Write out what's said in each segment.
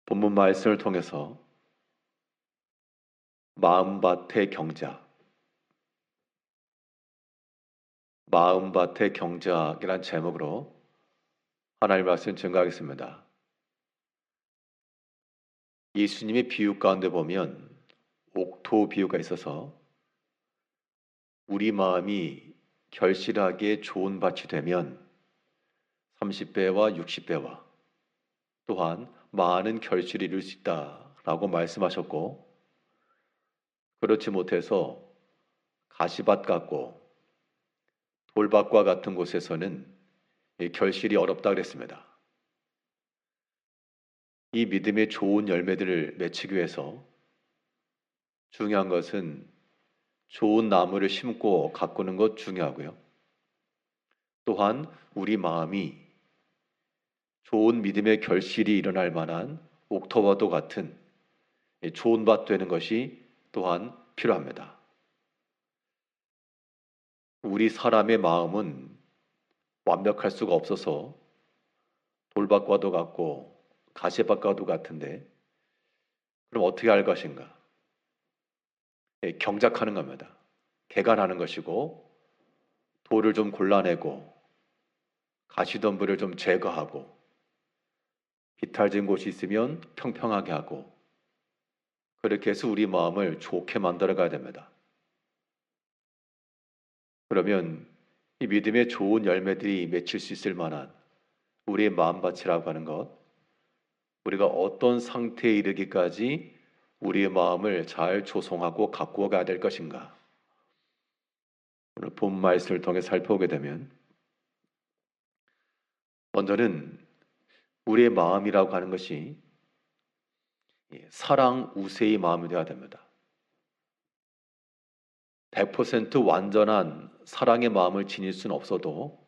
본문 말씀을 통해서 마음밭의 경작, 마음밭의 경작이란 제목으로 하나님 말씀 증거하겠습니다. 예수님의 비유 가운데 보면 옥토 비유가 있어서 우리 마음이 결실하기에 좋은 밭이 되면 30배와 60배와 또한 많은 결실을 이룰 수 있다라고 말씀하셨고, 그렇지 못해서 가시밭 같고 돌밭과 같은 곳에서는 이 결실이 어렵다 그랬습니다. 이 믿음의 좋은 열매들을 맺히기 위해서 중요한 것은 좋은 나무를 심고 가꾸는 것 중요하고요. 또한 우리 마음이 좋은 믿음의 결실이 일어날 만한 옥토와도 같은 좋은 밭 되는 것이 또한 필요합니다. 우리 사람의 마음은 완벽할 수가 없어서 돌밭과도 같고 가시밭과도 같은데, 그럼 어떻게 할 것인가? 경작하는 겁니다. 개간하는 것이고, 돌을 좀 골라내고 가시덤불을 좀 제거하고 비탈진 곳이 있으면 평평하게 하고, 그렇게 해서 우리 마음을 좋게 만들어 가야 됩니다. 그러면 이 믿음의 좋은 열매들이 맺힐 수 있을 만한 우리의 마음밭이라고 하는 것, 우리가 어떤 상태에 이르기까지 우리의 마음을 잘 조성하고 가꾸어 가야 될 것인가, 오늘 본 말씀을 통해 살펴보게 되면, 먼저는 우리의 마음이라고 하는 것이 사랑 우세의 마음이 되어야 됩니다. 100% 완전한 사랑의 마음을 지닐 수는 없어도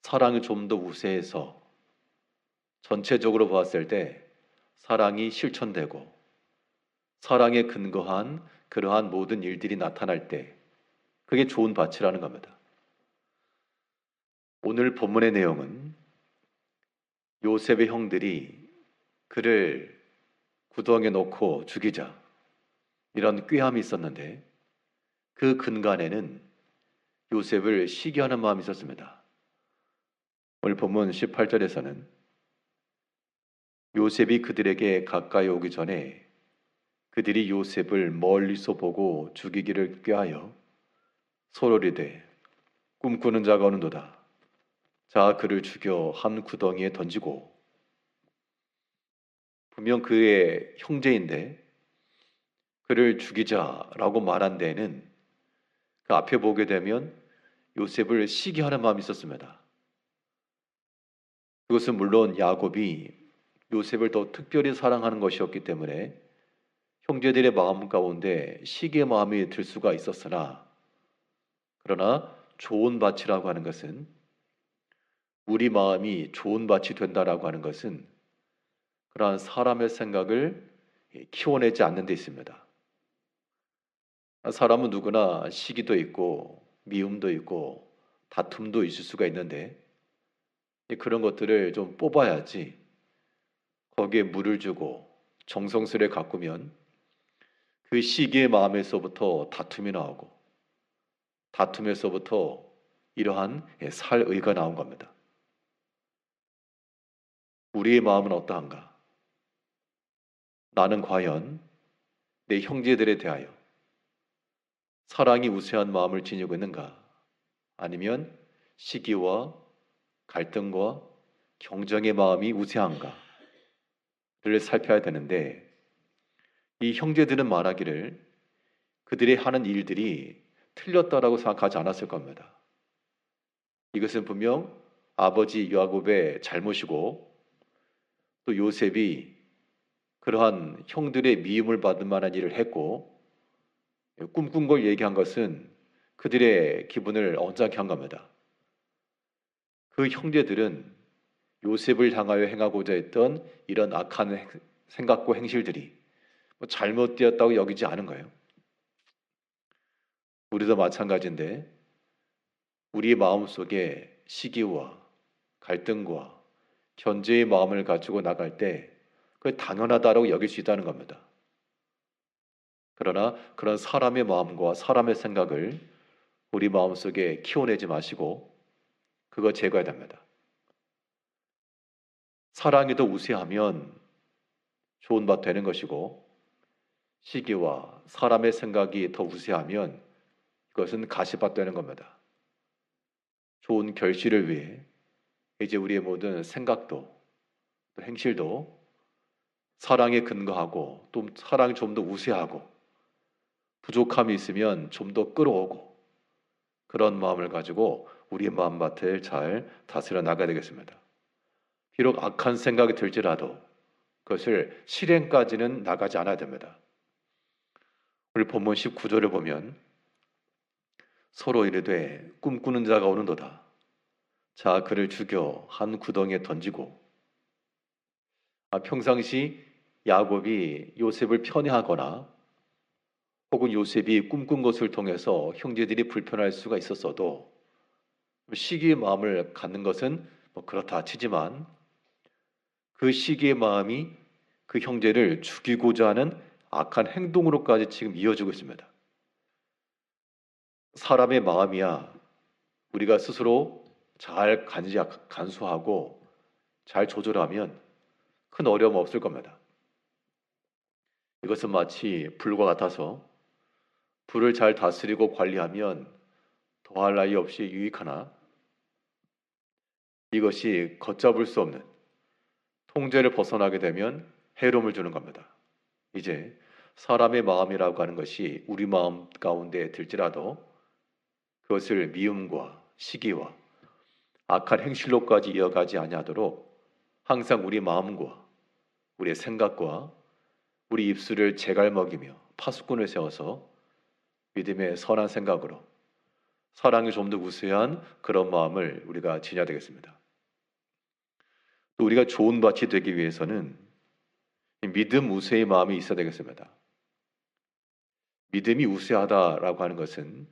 사랑이 좀 더 우세해서 전체적으로 보았을 때 사랑이 실천되고 사랑에 근거한 그러한 모든 일들이 나타날 때 그게 좋은 밭이라는 겁니다. 오늘 본문의 내용은 요셉의 형들이 그를 구덩이에 넣고 죽이자, 이런 꾀함이 있었는데 그 근간에는 요셉을 시기하는 마음이 있었습니다. 오늘 본문 18절에서는 요셉이 그들에게 가까이 오기 전에 그들이 요셉을 멀리서 보고 죽이기를 꾀하여 서로 이르되 꿈꾸는 자가 오는도다. 자, 그를 죽여 한 구덩이에 던지고. 분명 그의 형제인데 그를 죽이자라고 말한 데에는 그 앞에 보게 되면 요셉을 시기하는 마음이 있었습니다. 그것은 물론 야곱이 요셉을 더 특별히 사랑하는 것이었기 때문에 형제들의 마음 가운데 시기의 마음이 들 수가 있었으나, 그러나 좋은 밭이라고 하는 것은, 우리 마음이 좋은 밭이 된다라고 하는 것은 그러한 사람의 생각을 키워내지 않는 데 있습니다. 사람은 누구나 시기도 있고 미움도 있고 다툼도 있을 수가 있는데, 그런 것들을 좀 뽑아야지 거기에 물을 주고 정성스레 가꾸면 그 시기의 마음에서부터 다툼이 나오고 다툼에서부터 이러한 살의가 나온 겁니다. 우리의 마음은 어떠한가? 나는 과연 내 형제들에 대하여 사랑이 우세한 마음을 지니고 있는가? 아니면 시기와 갈등과 경쟁의 마음이 우세한가? 를 살펴야 되는데, 이 형제들은 말하기를 그들이 하는 일들이 틀렸다라고 생각하지 않았을 겁니다. 이것은 분명 아버지 야곱의 잘못이고, 또 요셉이 그러한 형들의 미움을 받을 만한 일을 했고, 꿈꾼 걸 얘기한 것은 그들의 기분을 언짢게 한 겁니다. 그 형제들은 요셉을 향하여 행하고자 했던 이런 악한 생각과 행실들이 잘못되었다고 여기지 않은 거예요. 우리도 마찬가지인데, 우리의 마음속에 시기와 갈등과 견제의 마음을 가지고 나갈 때 그게 당연하다라고 여길 수 있다는 겁니다. 그러나 그런 사람의 마음과 사람의 생각을 우리 마음속에 키워내지 마시고 그거 제거해야 됩니다. 사랑이 더 우세하면 좋은 밭 되는 것이고 시기와 사람의 생각이 더 우세하면 그것은 가시밭 되는 겁니다. 좋은 결실을 위해 이제 우리의 모든 생각도 또 행실도 사랑에 근거하고 또 사랑이 좀 더 우세하고 부족함이 있으면 좀 더 끌어오고 그런 마음을 가지고 우리의 마음밭을 잘 다스려 나가야 되겠습니다. 비록 악한 생각이 들지라도 그것을 실행까지는 나가지 않아야 됩니다. 오늘 본문 19절을 보면 서로 이르되 꿈꾸는 자가 오는도다. 자 그를 죽여 한 구덩이에 던지고 평상시 야곱이 요셉을 편애하거나 혹은 요셉이 꿈꾼 것을 통해서 형제들이 불편할 수가 있었어도 시기의 마음을 갖는 것은 그렇다 치지만 그 시기의 마음이 그 형제를 죽이고자 하는 악한 행동으로까지 지금 이어지고 있습니다. 사람의 마음이야 우리가 스스로 잘 간수하고 잘 조절하면 큰 어려움 없을 겁니다. 이것은 마치 불과 같아서 불을 잘 다스리고 관리하면 더할 나위 없이 유익하나 이것이 걷잡을 수 없는 통제를 벗어나게 되면 해로움을 주는 겁니다. 이제 사람의 마음이라고 하는 것이 우리 마음 가운데 들지라도 그것을 미움과 시기와 악한 행실로까지 이어가지 아니하도록 항상 우리 마음과 우리의 생각과 우리 입술을 제갈먹이며 파수꾼을 세워서 믿음의 선한 생각으로 사랑이 좀 더 우세한 그런 마음을 우리가 지녀야 되겠습니다. 또 우리가 좋은 밭이 되기 위해서는 믿음 우세의 마음이 있어야 되겠습니다. 믿음이 우세하다라고 하는 것은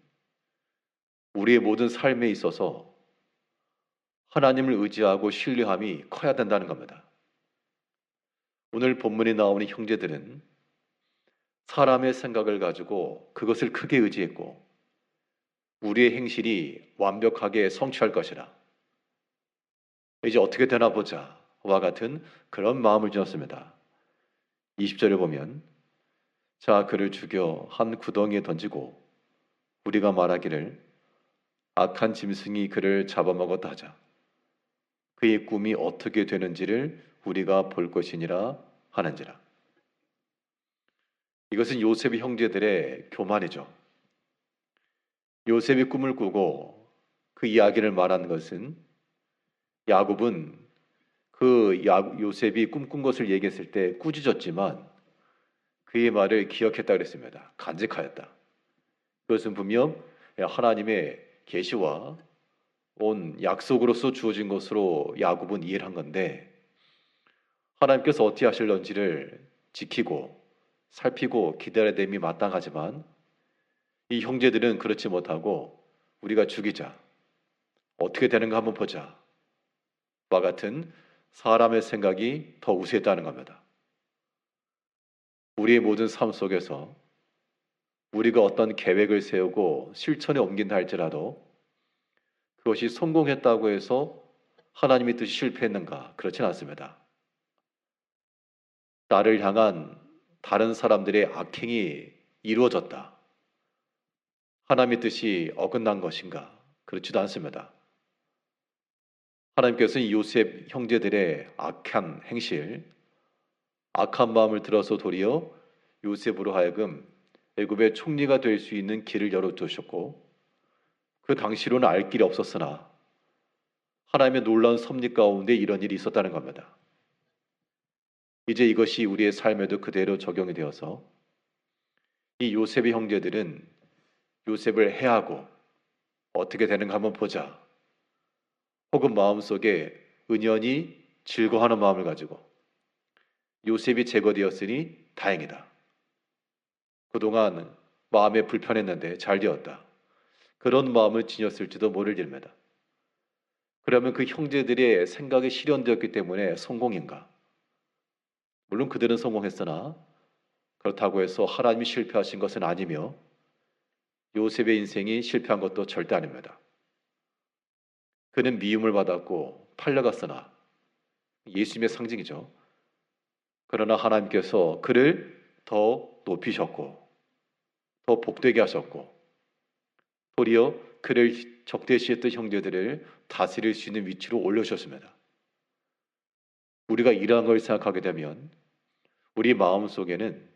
우리의 모든 삶에 있어서 하나님을 의지하고 신뢰함이 커야 된다는 겁니다. 오늘 본문에 나오는 형제들은 사람의 생각을 가지고 그것을 크게 의지했고 우리의 행실이 완벽하게 성취할 것이라 이제 어떻게 되나 보자 와 같은 그런 마음을 지녔습니다. 20절에 보면 자 그를 죽여 한 구덩이에 던지고 우리가 말하기를 악한 짐승이 그를 잡아먹었다 하자. 그의 꿈이 어떻게 되는지를 우리가 볼 것이니라 하는지라. 이것은 요셉의 형제들의 교만이죠. 요셉이 꿈을 꾸고 그 이야기를 말한 것은 야곱은 요셉이 꿈꾼 것을 얘기했을 때 꾸짖었지만 그의 말을 기억했다 그랬습니다. 간직하였다. 그것은 분명 하나님의 계시와 온 약속으로서 주어진 것으로 야곱은 이해를 한 건데 하나님께서 어떻게 하실런지를 지키고 살피고 기다려야 됨이 마땅하지만 이 형제들은 그렇지 못하고 우리가 죽이자 어떻게 되는가 한번 보자 와 같은 사람의 생각이 더 우세했다는 겁니다. 우리의 모든 삶 속에서 우리가 어떤 계획을 세우고 실천에 옮긴다 할지라도 그것이 성공했다고 해서 하나님의 뜻이 실패했는가? 그렇진 않습니다. 나를 향한 다른 사람들의 악행이 이루어졌다. 하나님의 뜻이 어긋난 것인가? 그렇지도 않습니다. 하나님께서는 요셉 형제들의 악한 행실, 악한 마음을 들어서 도리어 요셉으로 하여금 애굽의 총리가 될 수 있는 길을 열어두셨고 그 당시로는 알 길이 없었으나 하나님의 놀라운 섭리 가운데 이런 일이 있었다는 겁니다. 이제 이것이 우리의 삶에도 그대로 적용이 되어서 이 요셉의 형제들은 요셉을 해하고 어떻게 되는가 한번 보자. 혹은 마음속에 은연히 즐거워하는 마음을 가지고 요셉이 제거되었으니 다행이다. 그동안 마음에 불편했는데 잘 되었다. 그런 마음을 지녔을지도 모를 일입니다. 그러면 그 형제들의 생각이 실현되었기 때문에 성공인가? 물론 그들은 성공했으나 그렇다고 해서 하나님이 실패하신 것은 아니며 요셉의 인생이 실패한 것도 절대 아닙니다. 그는 미움을 받았고 팔려갔으나 예수님의 상징이죠. 그러나 하나님께서 그를 더 높이셨고 더 복되게 하셨고 도리어 그를 적대시했던 형제들을 다스릴 수 있는 위치로 올려주셨습니다. 우리가 이러한 걸 생각하게 되면 우리 마음속에는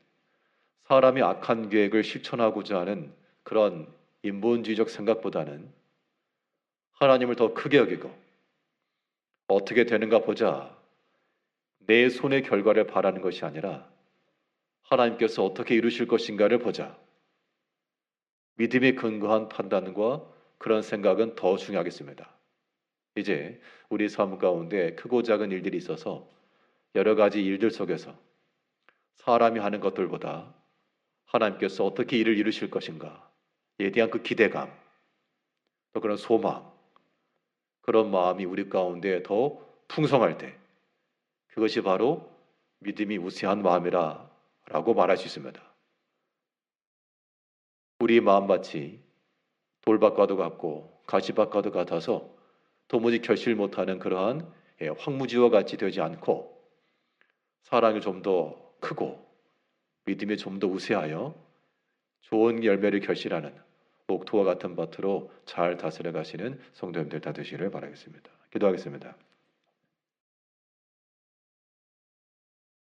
사람이 악한 계획을 실천하고자 하는 그런 인본주의적 생각보다는 하나님을 더 크게 여기고 어떻게 되는가 보자 내 손의 결과를 바라는 것이 아니라 하나님께서 어떻게 이루실 것인가를 보자. 믿음에 근거한 판단과 그런 생각은 더 중요하겠습니다. 이제 우리 삶 가운데 크고 작은 일들이 있어서 여러 가지 일들 속에서 사람이 하는 것들보다 하나님께서 어떻게 일을 이루실 것인가에 대한 그 기대감, 또 그런 소망, 그런 마음이 우리 가운데 더 풍성할 때 그것이 바로 믿음이 우세한 마음이라고 말할 수 있습니다. 우리 마음밭이 돌밭과도 같고 가시밭과도 같아서 도무지 결실 못하는 그러한 황무지와 같이 되지 않고 사랑이 좀 더 크고 믿음이 좀 더 우세하여 좋은 열매를 결실하는 목토와 같은 밭으로 잘 다스려 가시는 성도님들 다 되시기를 바라겠습니다. 기도하겠습니다.